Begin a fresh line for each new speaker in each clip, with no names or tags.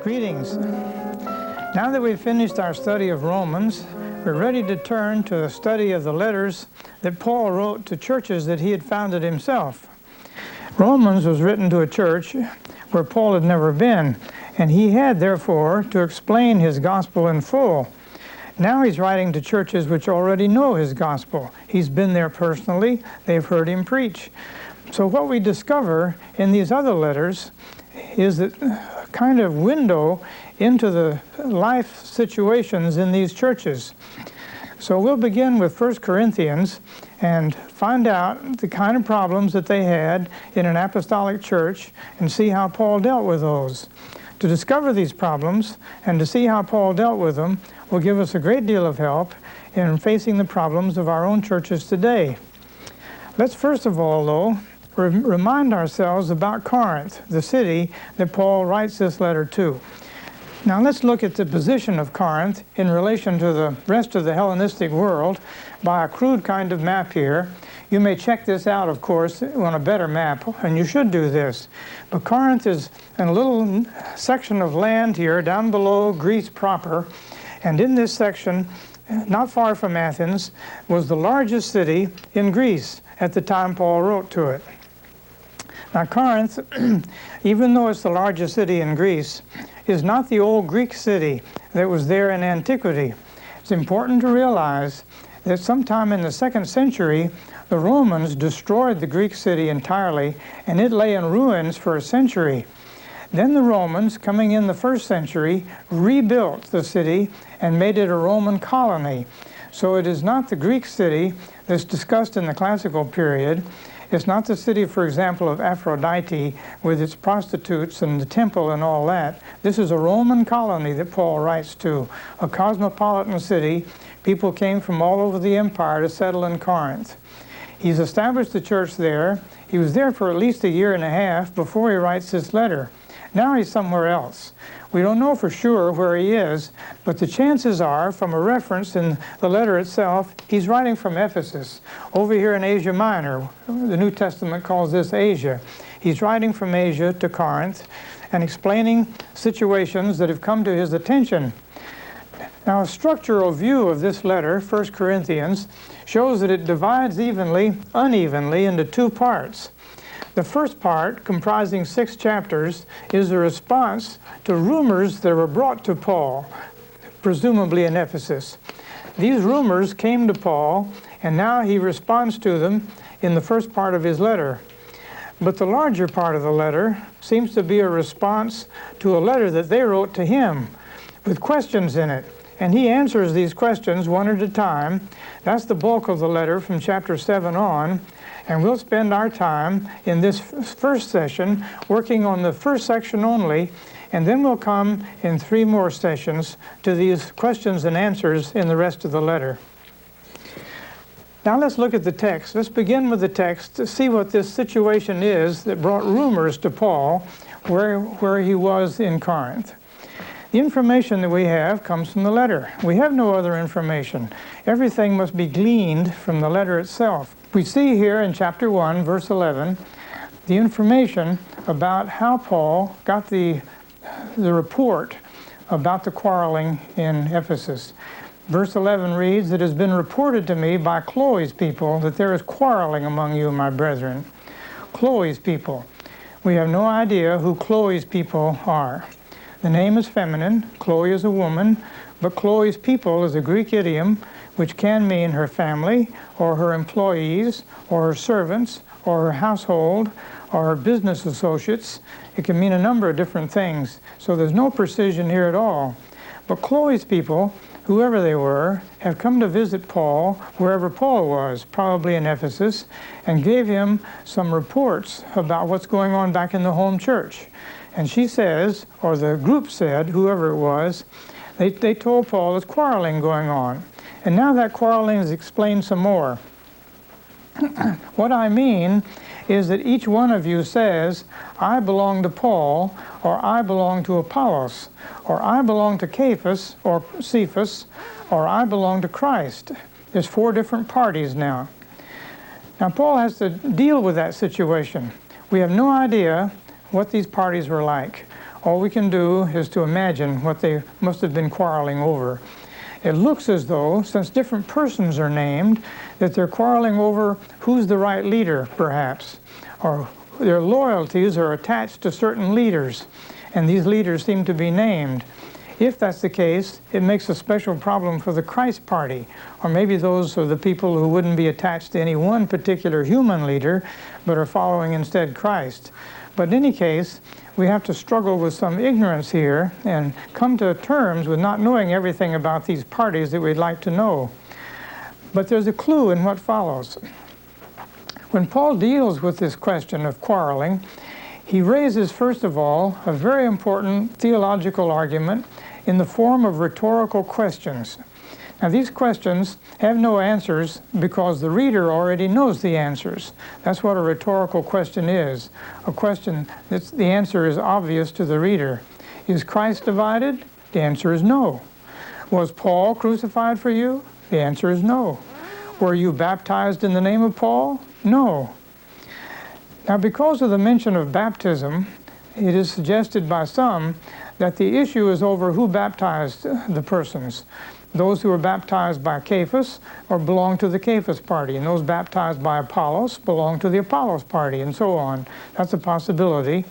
Greetings. Now that we've finished our study of Romans, we're ready to turn to the study of the letters that Paul wrote to churches that he had founded himself. Romans was written to a church where Paul had never been, and he had, therefore, to explain his gospel in full. Now he's writing to churches which already know his gospel. He's been there personally. They've heard him preach. So what we discover in these other letters is that kind of window into the life situations in these churches. So we'll begin with 1 Corinthians and find out the kind of problems that they had in an apostolic church and see how Paul dealt with those. To discover these problems and to see how Paul dealt with them will give us a great deal of help in facing the problems of our own churches today. Let's first of all, though, remind ourselves about Corinth, the city that Paul writes this letter to. Now let's look at the position of Corinth in relation to the rest of the Hellenistic world by a crude kind of map here. You may check this out, of course, on a better map, and you should do this. But Corinth is in a little section of land here down below Greece proper, and in this section, not far from Athens, was the largest city in Greece at the time Paul wrote to it. Now Corinth, even though it's the largest city in Greece, is not the old Greek city that was there in antiquity. It's important to realize that sometime in the 2nd century, the Romans destroyed the Greek city entirely, and it lay in ruins for a century. Then the Romans, coming in the 1st century, rebuilt the city and made it a Roman colony. So it is not the Greek city that's discussed in the classical period. It's not the city, for example, of Aphrodite with its prostitutes and the temple and all that. This is a Roman colony that Paul writes to, a cosmopolitan city. People came from all over the empire to settle in Corinth. He's established the church there. He was there for at least a year and a half before he writes this letter. Now he's somewhere else. We don't know for sure where he is, but the chances are, from a reference in the letter itself, he's writing from Ephesus, over here in Asia Minor. The New Testament calls this Asia. He's writing from Asia to Corinth and explaining situations that have come to his attention. Now, a structural view of this letter, 1 Corinthians, shows that it divides unevenly into two parts. The first part, comprising 6 chapters, is a response to rumors that were brought to Paul, presumably in Ephesus. These rumors came to Paul, and now he responds to them in the first part of his letter. But the larger part of the letter seems to be a response to a letter that they wrote to him with questions in it. And he answers these questions one at a time. That's the bulk of the letter from chapter 7 on. And we'll spend our time in this first session working on the first section only, and then we'll come in 3 more sessions to these questions and answers in the rest of the letter. Now let's look at the text. Let's begin with the text to see what this situation is that brought rumors to Paul where he was in Corinth. The information that we have comes from the letter. We have no other information. Everything must be gleaned from the letter itself. We see here in chapter 1, verse 11, the information about how Paul got the report about the quarreling in Ephesus. Verse 11 reads, "It has been reported to me by Chloe's people that there is quarreling among you, my brethren." Chloe's people. We have no idea who Chloe's people are. The name is feminine. Chloe is a woman, but Chloe's people is a Greek idiom which can mean her family, or her employees, or her servants, or her household, or her business associates. It can mean a number of different things, so there's no precision here at all. But Chloe's people, whoever they were, have come to visit Paul wherever Paul was, probably in Ephesus, and gave him some reports about what's going on back in the home church. And she says, or the group said, whoever it was, they told Paul there's quarreling going on. And now that quarreling is explained some more. What I mean is that each one of you says, I belong to Paul, or I belong to Apollos, or I belong to Cephas, or Cephas, or I belong to Christ. There's 4 different parties now. Now Paul has to deal with that situation. We have no idea what these parties were like. All we can do is to imagine what they must have been quarreling over. It looks as though, since different persons are named, that they're quarreling over who's the right leader, perhaps, or their loyalties are attached to certain leaders, and these leaders seem to be named. If that's the case, it makes a special problem for the Christ party, or maybe those are the people who wouldn't be attached to any one particular human leader, but are following instead Christ. But in any case, we have to struggle with some ignorance here and come to terms with not knowing everything about these parties that we'd like to know. But there's a clue in what follows. When Paul deals with this question of quarreling, he raises, first of all, a very important theological argument in the form of rhetorical questions. Now, these questions have no answers because the reader already knows the answers. That's what a rhetorical question is. A question that's the answer is obvious to the reader. Is Christ divided? The answer is no. Was Paul crucified for you? The answer is no. Were you baptized in the name of Paul? No. Now, because of the mention of baptism, it is suggested by some that the issue is over who baptized the persons. Those who were baptized by Cephas or belong to the Cephas party, and those baptized by Apollos belong to the Apollos party, and so on. That's a possibility.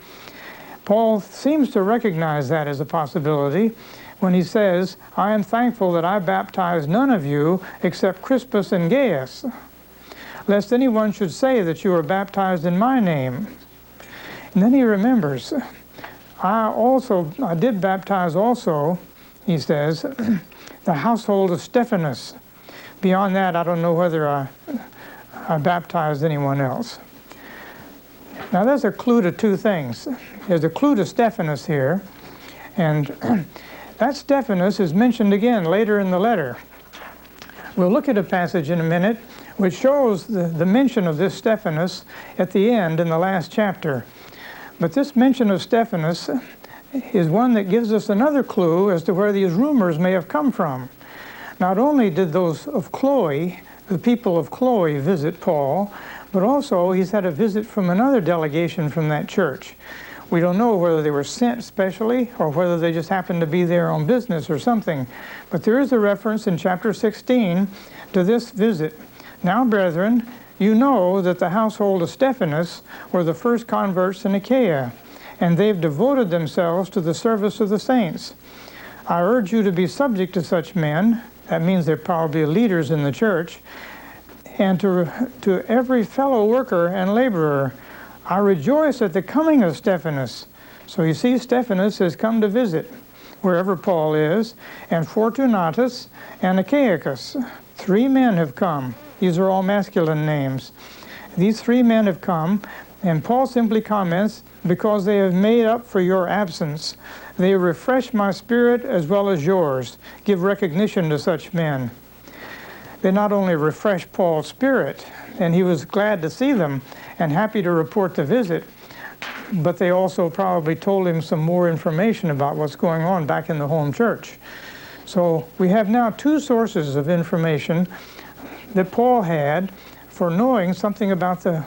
Paul seems to recognize that as a possibility when he says, I am thankful that I baptized none of you except Crispus and Gaius, lest anyone should say that you were baptized in my name. And then he remembers, I did baptize also, he says, the household of Stephanas. Beyond that, I don't know whether I baptized anyone else. Now, there's a clue to two things. There's a clue to Stephanas here, and that Stephanas is mentioned again later in the letter. We'll look at a passage in a minute which shows the mention of this Stephanas at the end in the last chapter. But this mention of Stephanas is one that gives us another clue as to where these rumors may have come from. Not only did those of Chloe, the people of Chloe, visit Paul, but also he's had a visit from another delegation from that church. We don't know whether they were sent specially or whether they just happened to be there on business or something. But there is a reference in chapter 16 to this visit. Now, brethren, you know that the household of Stephanas were the first converts in Achaia, and they've devoted themselves to the service of the saints. I urge you to be subject to such men, that means they're probably leaders in the church, and to every fellow worker and laborer. I rejoice at the coming of Stephanas. So you see, Stephanas has come to visit wherever Paul is, and Fortunatus and Achaicus. 3 men have come. These are all masculine names. These 3 men have come, and Paul simply comments, because they have made up for your absence. They refresh my spirit as well as yours. Give recognition to such men. They not only refresh Paul's spirit, and he was glad to see them and happy to report the visit, but they also probably told him some more information about what's going on back in the home church. So we have now 2 sources of information that Paul had for knowing something about the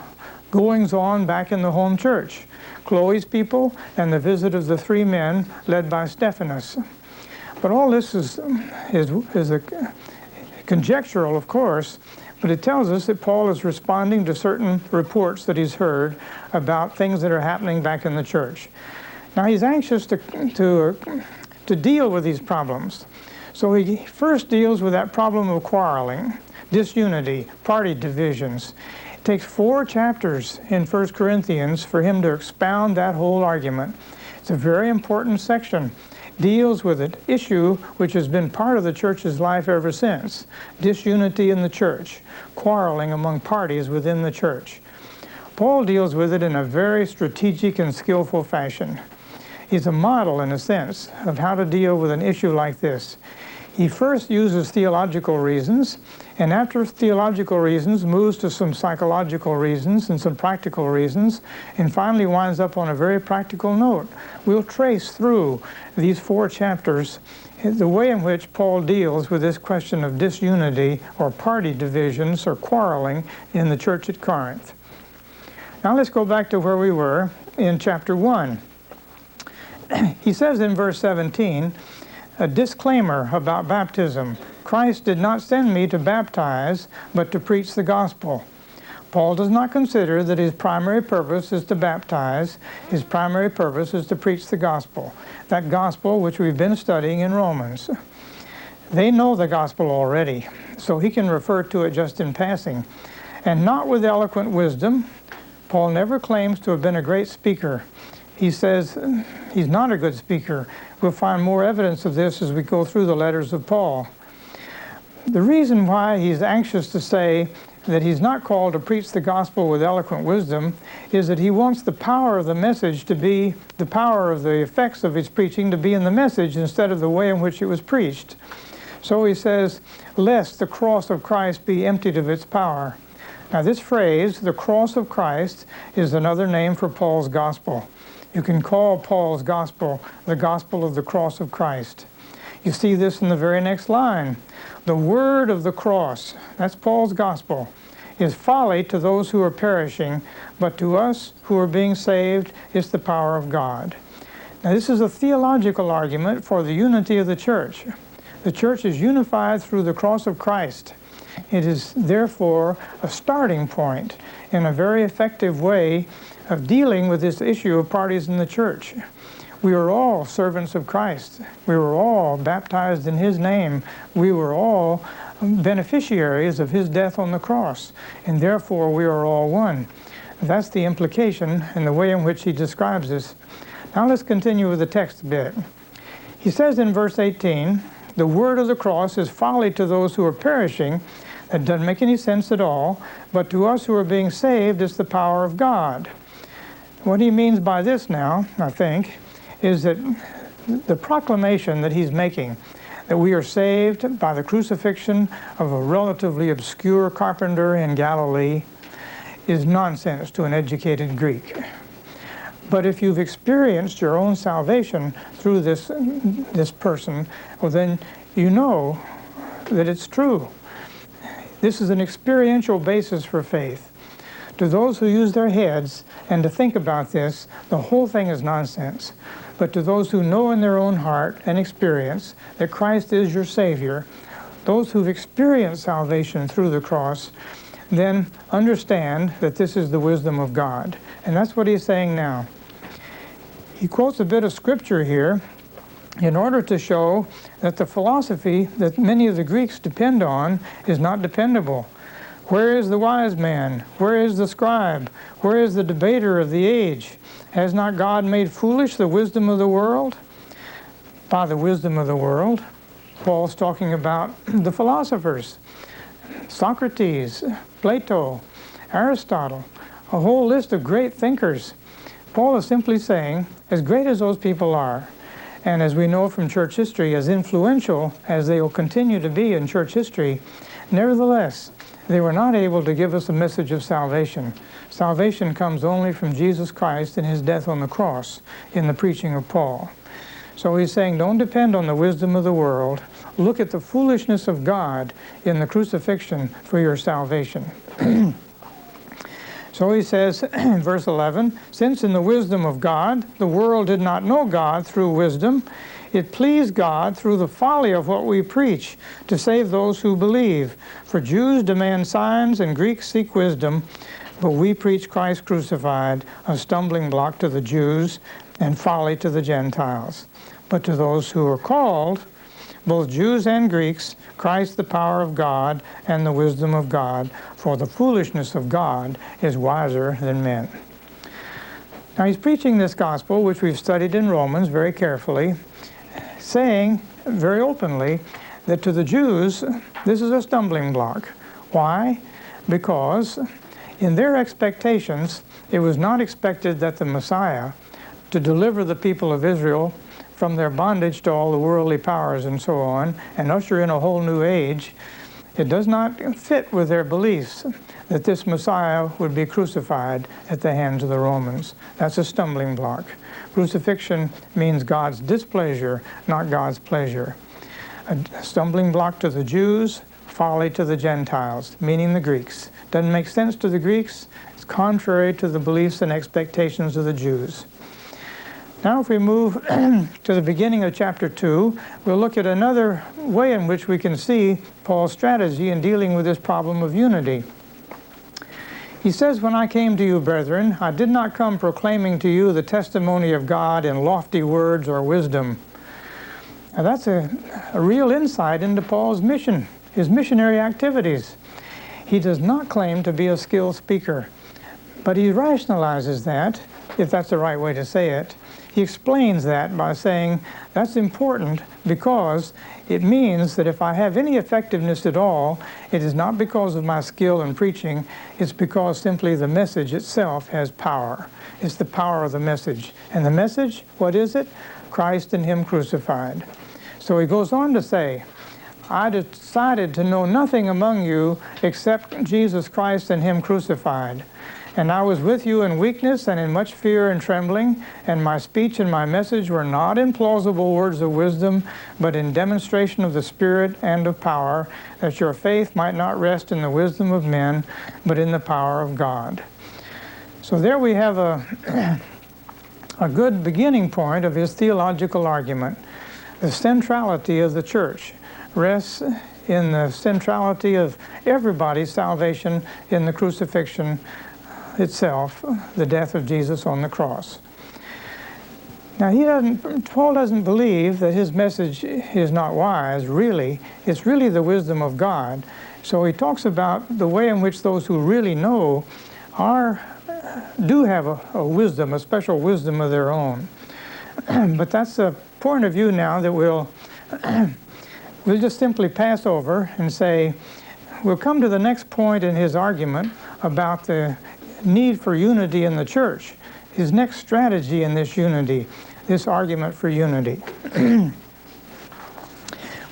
goings-on back in the home church. Chloe's people and the visit of the 3 men led by Stephanas. But all this is conjectural, of course, but it tells us that Paul is responding to certain reports that he's heard about things that are happening back in the church. Now, he's anxious to deal with these problems. So he first deals with that problem of quarreling, disunity, party divisions. It takes 4 chapters in 1 Corinthians for him to expound that whole argument. It's a very important section. Deals with an issue which has been part of the church's life ever since. Disunity in the church, quarreling among parties within the church. Paul deals with it in a very strategic and skillful fashion. He's a model, in a sense, of how to deal with an issue like this. He first uses theological reasons, and after theological reasons moves to some psychological reasons and some practical reasons, and finally winds up on a very practical note. We'll trace through these 4 chapters the way in which Paul deals with this question of disunity or party divisions or quarreling in the church at Corinth. Now let's go back to where we were in chapter 1. he says in verse 17, a disclaimer about baptism. Christ did not send me to baptize, but to preach the gospel. Paul does not consider that his primary purpose is to baptize. His primary purpose is to preach the gospel. That gospel which we've been studying in Romans. They know the gospel already, so he can refer to it just in passing. And not with eloquent wisdom. Paul never claims to have been a great speaker. He says he's not a good speaker. We'll find more evidence of this as we go through the letters of Paul. The reason why he's anxious to say that he's not called to preach the gospel with eloquent wisdom is that he wants the power of the message to be, the power of the effects of his preaching to be in the message instead of the way in which it was preached. So he says, lest the cross of Christ be emptied of its power. Now this phrase, the cross of Christ, is another name for Paul's gospel. You can call Paul's gospel the gospel of the cross of Christ. You see this in the very next line. The word of the cross, that's Paul's gospel, is folly to those who are perishing, but to us who are being saved, it's the power of God. Now this is a theological argument for the unity of the church. The church is unified through the cross of Christ. It is therefore a starting point in a very effective way of dealing with this issue of parties in the church. We are all servants of Christ. We were all baptized in His name. We were all beneficiaries of His death on the cross, and therefore we are all one. That's the implication in the way in which he describes this. Now let's continue with the text a bit. He says in verse 18, the word of the cross is folly to those who are perishing. That doesn't make any sense at all. But to us who are being saved, it's the power of God. What he means by this now, I think, is that the proclamation that he's making, that we are saved by the crucifixion of a relatively obscure carpenter in Galilee, is nonsense to an educated Greek. But if you've experienced your own salvation through this person, well then you know that it's true. This is an experiential basis for faith. To those who use their heads and to think about this, the whole thing is nonsense. But to those who know in their own heart and experience that Christ is your Savior, those who've experienced salvation through the cross, then understand that this is the wisdom of God. And that's what he's saying now. He quotes a bit of scripture here in order to show that the philosophy that many of the Greeks depend on is not dependable. Where is the wise man? Where is the scribe? Where is the debater of the age? Has not God made foolish the wisdom of the world? By the wisdom of the world, Paul's talking about the philosophers. Socrates, Plato, Aristotle, a whole list of great thinkers. Paul is simply saying, as great as those people are, and as we know from church history, as influential as they will continue to be in church history, nevertheless, they were not able to give us a message of salvation. Salvation comes only from Jesus Christ and His death on the cross in the preaching of Paul. So he's saying, don't depend on the wisdom of the world. Look at the foolishness of God in the crucifixion for your salvation. So he says in verse 11, since in the wisdom of God, the world did not know God through wisdom, it pleased God through the folly of what we preach to save those who believe. For Jews demand signs and Greeks seek wisdom, but we preach Christ crucified, a stumbling block to the Jews and folly to the Gentiles. But to those who are called, both Jews and Greeks, Christ the power of God and the wisdom of God, for the foolishness of God is wiser than men. Now he's preaching this gospel, which we've studied in Romans very carefully, saying very openly that to the Jews, this is a stumbling block. Why? Because in their expectations, it was not expected that the Messiah, to deliver the people of Israel from their bondage to all the worldly powers and so on, and usher in a whole new age, it does not fit with their beliefs that this Messiah would be crucified at the hands of the Romans. That's a stumbling block. Crucifixion means God's displeasure, not God's pleasure. A stumbling block to the Jews, folly to the Gentiles, meaning the Greeks. Doesn't make sense to the Greeks. It's contrary to the beliefs and expectations of the Jews. Now if we move to the beginning of chapter 2, we'll look at another way in which we can see Paul's strategy in dealing with this problem of unity. He says, "When I came to you, brethren, I did not come proclaiming to you the testimony of God in lofty words or wisdom." Now that's a real insight into Paul's mission, his missionary activities. He does not claim to be a skilled speaker, but he rationalizes that, if that's the right way to say it. He explains that by saying that's important because it means that if I have any effectiveness at all, it is not because of my skill in preaching, it's because simply the message itself has power. It's the power of the message. And the message, what is it? Christ and Him crucified. So he goes on to say, "I decided to know nothing among you except Jesus Christ and Him crucified. And I was with you in weakness and in much fear and trembling, and my speech and my message were not in plausible words of wisdom, but in demonstration of the Spirit and of power, that your faith might not rest in the wisdom of men, but in the power of God." So there we have a good beginning point of his theological argument. The centrality of the church rests in the centrality of everybody's salvation in the crucifixion itself, the death of Jesus on the cross. Now Paul doesn't believe that his message is not wise, really. It's really the wisdom of God. So he talks about the way in which those who really know do have a wisdom, a special wisdom of their own. But that's a point of view now that we'll just simply pass over and say, we'll come to the next point in his argument about the need for unity in the church. His next strategy in this unity, this argument for unity.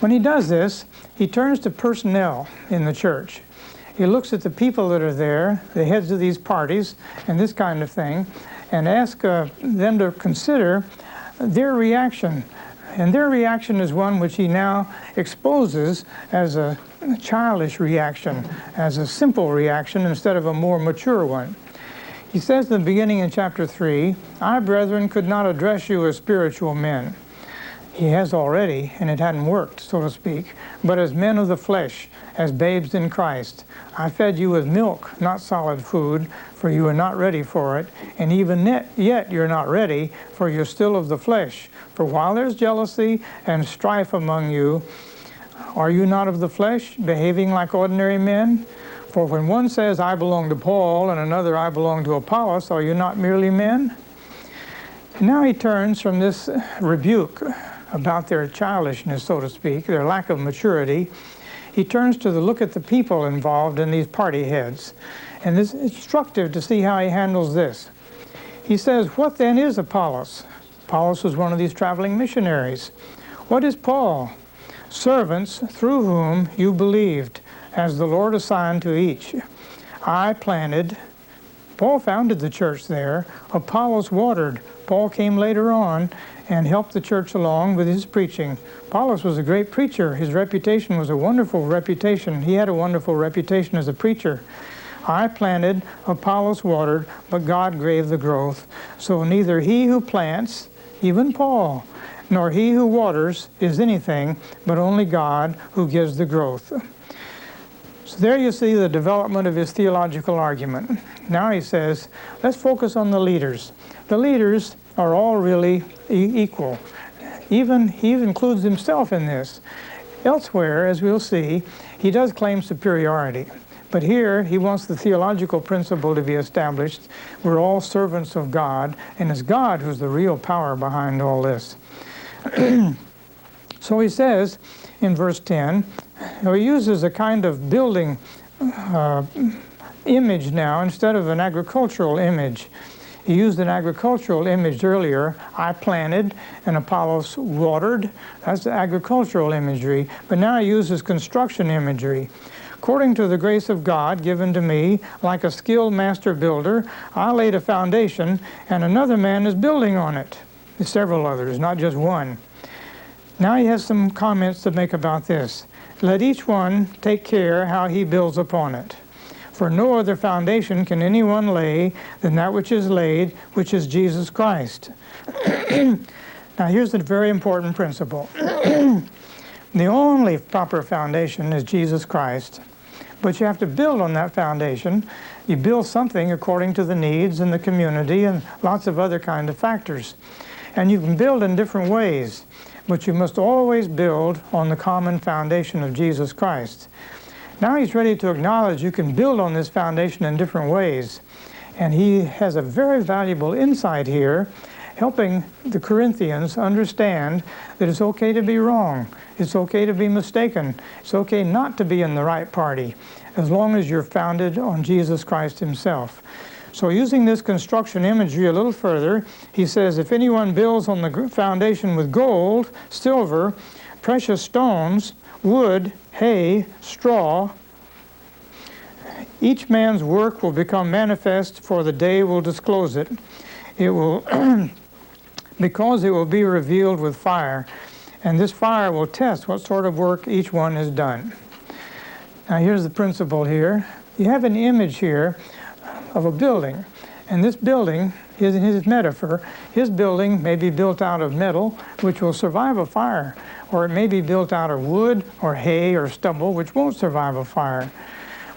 When he does this, he turns to personnel in the church. He looks at the people that are there, the heads of these parties, and this kind of thing, and asks them to consider their reaction. And their reaction is one which he now exposes as a childish reaction, as a simple reaction instead of a more mature one. He says in the beginning in chapter 3, "I, brethren, could not address you as spiritual men." He has already, and it hadn't worked, so to speak, "but as men of the flesh, as babes in Christ. I fed you with milk, not solid food, for you are not ready for it, and even yet you're not ready, for you're still of the flesh. For while there's jealousy and strife among you, are you not of the flesh, behaving like ordinary men? For when one says, 'I belong to Paul,' and another, 'I belong to Apollos,' are you not merely men?" And now he turns from this rebuke about their childishness, so to speak, their lack of maturity. He turns to the look at the people involved in these party heads. And it's instructive to see how he handles this. He says, "What then is Apollos?" Apollos was one of these traveling missionaries. "What is Paul?" "Servants through whom you believed, as the Lord assigned to each. I planted." Paul founded the church there. Apollos watered. Paul came later on and helped the church along with his preaching. Apollos was a great preacher. His reputation was a wonderful reputation. He had a wonderful reputation as a preacher. "I planted, Apollos watered, but God gave the growth. So neither he who plants, even Paul, nor he who waters is anything, but only God who gives the growth." So there you see the development of his theological argument. Now he says, let's focus on the leaders. The leaders are all really equal. He even includes himself in this. Elsewhere, as we'll see, he does claim superiority. But here, he wants the theological principle to be established. We're all servants of God, and it's God who's the real power behind all this. So he says in verse 10, he uses a kind of building image now instead of an agricultural image. He used an agricultural image earlier. I planted and Apollos watered. That's the agricultural imagery. But now he uses construction imagery. "According to the grace of God given to me, like a skilled master builder, I laid a foundation, and another man is building on it." There's several others, not just one. Now he has some comments to make about this. "Let each one take care how he builds upon it. For no other foundation can anyone lay than that which is laid, which is Jesus Christ." Now here's a very important principle. The only proper foundation is Jesus Christ, but you have to build on that foundation. You build something according to the needs in the community and lots of other kind of factors. And you can build in different ways, but you must always build on the common foundation of Jesus Christ. Now he's ready to acknowledge you can build on this foundation in different ways. And he has a very valuable insight here, helping the Corinthians understand that it's okay to be wrong. It's okay to be mistaken. It's okay not to be in the right party, as long as you're founded on Jesus Christ himself. So using this construction imagery a little further, he says, if anyone builds on the foundation with gold, silver, precious stones, wood, hay, straw, each man's work will become manifest, for the day will disclose it. It will, because it will be revealed with fire, and this fire will test what sort of work each one has done. Now here's the principle here. You have an image here of a building, and this building is in his metaphor. His building may be built out of metal, which will survive a fire, or it may be built out of wood or hay or stubble, which won't survive a fire.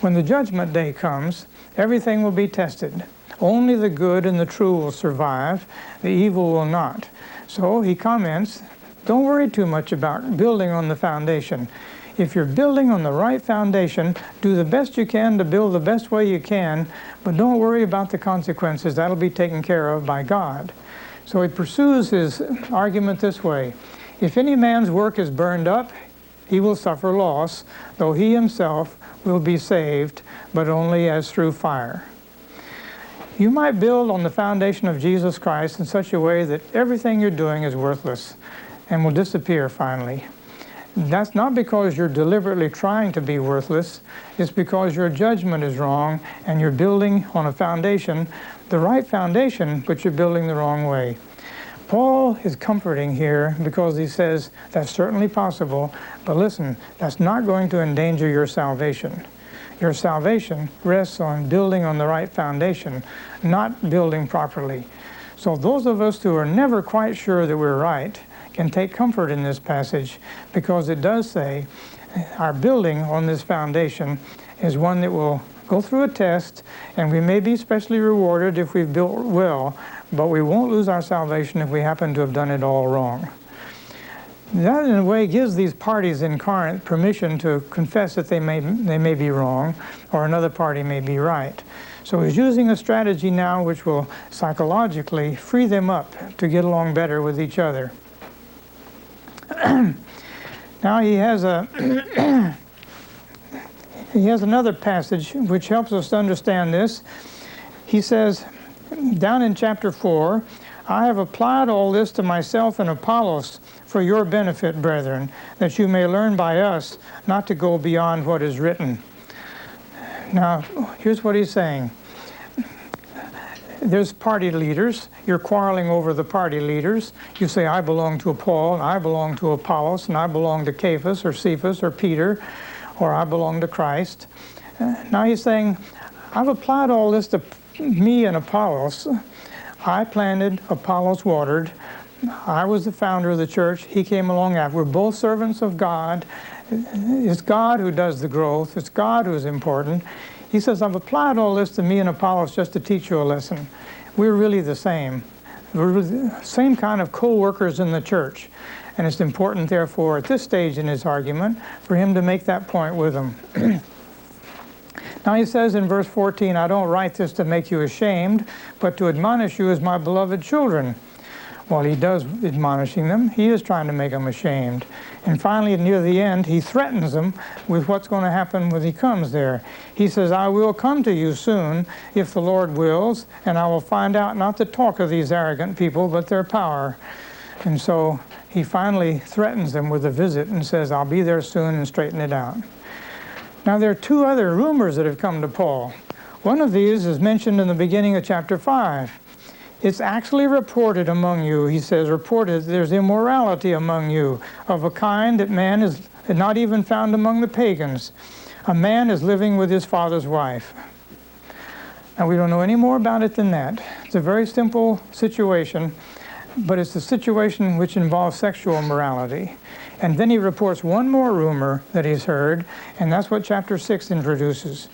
When the judgment day comes, everything will be tested. Only the good and the true will survive, the evil will not. So he comments, don't worry too much about building on the foundation. If you're building on the right foundation, do the best you can to build the best way you can, but don't worry about the consequences. That'll be taken care of by God. So he pursues his argument this way. If any man's work is burned up, he will suffer loss, though he himself will be saved, but only as through fire. You might build on the foundation of Jesus Christ in such a way that everything you're doing is worthless and will disappear finally. That's not because you're deliberately trying to be worthless. It's because your judgment is wrong and you're building on a foundation, the right foundation, but you're building the wrong way. Paul is comforting here because he says that's certainly possible, but listen, that's not going to endanger your salvation. Your salvation rests on building on the right foundation, not building properly. So those of us who are never quite sure that we're right can take comfort in this passage, because it does say our building on this foundation is one that will go through a test, and we may be specially rewarded if we've built well, but we won't lose our salvation if we happen to have done it all wrong. That, in a way, gives these parties in Corinth permission to confess that they may be wrong, or another party may be right. So he's using a strategy now which will psychologically free them up to get along better with each other. Now he has another passage which helps us to understand this. He says, down in chapter 4, I have applied all this to myself and Apollos for your benefit, brethren, that you may learn by us not to go beyond what is written. Now, here's what he's saying. There's party leaders. You're quarreling over the party leaders. You say, I belong to Paul, and I belong to Apollos, and I belong to Cephas or Cephas or Peter, or I belong to Christ. Now he's saying, I've applied all this to me and Apollos. I planted, Apollos watered. I was the founder of the church. He came along after. We're both servants of God. It's God who does the growth. It's God who's important. He says, I've applied all this to me and Apollos just to teach you a lesson. We're really the same. We're the same kind of co-workers in the church. And it's important, therefore, at this stage in his argument, for him to make that point with them. Now he says in verse 14, I don't write this to make you ashamed, but to admonish you as my beloved children. Well, he does admonishing them. He is trying to make them ashamed. And finally, near the end, he threatens them with what's going to happen when he comes there. He says, I will come to you soon, if the Lord wills, and I will find out not the talk of these arrogant people, but their power. And so he finally threatens them with a visit and says, I'll be there soon and straighten it out. Now, there are two other rumors that have come to Paul. One of these is mentioned in the beginning of chapter 5. It's actually reported among you, he says, reported there's immorality among you, of a kind that man is not even found among the pagans. A man is living with his father's wife. Now, we don't know any more about it than that. It's a very simple situation. but it's the situation which involves sexual immorality. And then he reports one more rumor that he's heard, and that's what chapter 6 introduces.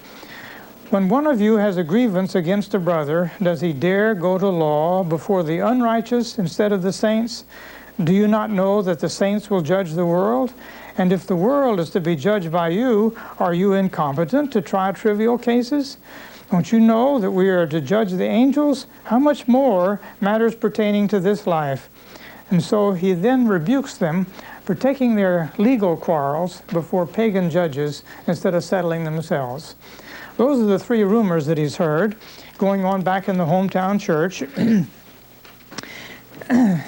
When one of you has a grievance against a brother, does he dare go to law before the unrighteous instead of the saints? Do you not know that the saints will judge the world? And if the world is to be judged by you, are you incompetent to try trivial cases? Don't you know that we are to judge the angels? How much more matters pertaining to this life? And so he then rebukes them for taking their legal quarrels before pagan judges instead of settling themselves. Those are the three rumors that he's heard going on back in the hometown church.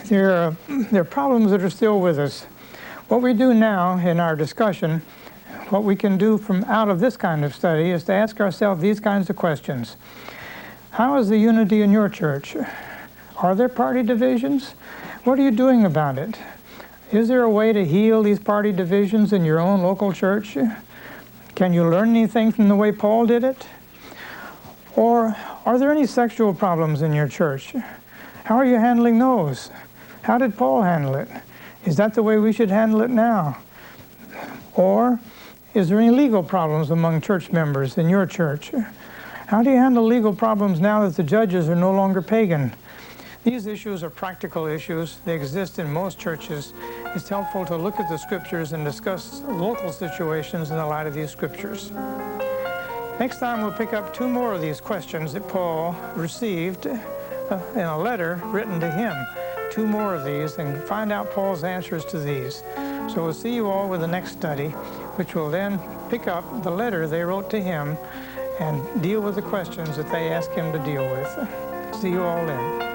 There are problems that are still with us. What we do now in our discussion, what we can do from out of this kind of study is to ask ourselves these kinds of questions. How is the unity in your church? Are there party divisions? What are you doing about it? Is there a way to heal these party divisions in your own local church? Can you learn anything from the way Paul did it? Or are there any sexual problems in your church? How are you handling those? How did Paul handle it? Is that the way we should handle it now? Or is there any legal problems among church members in your church? How do you handle legal problems now that the judges are no longer pagan? These issues are practical issues. They exist in most churches. It's helpful to look at the scriptures and discuss local situations in the light of these scriptures. Next time we'll pick up two more of these questions that Paul received in a letter written to him. Two more of these, and find out Paul's answers to these. So we'll see you all with the next study, which will then pick up the letter they wrote to him and deal with the questions that they asked him to deal with. See you all then.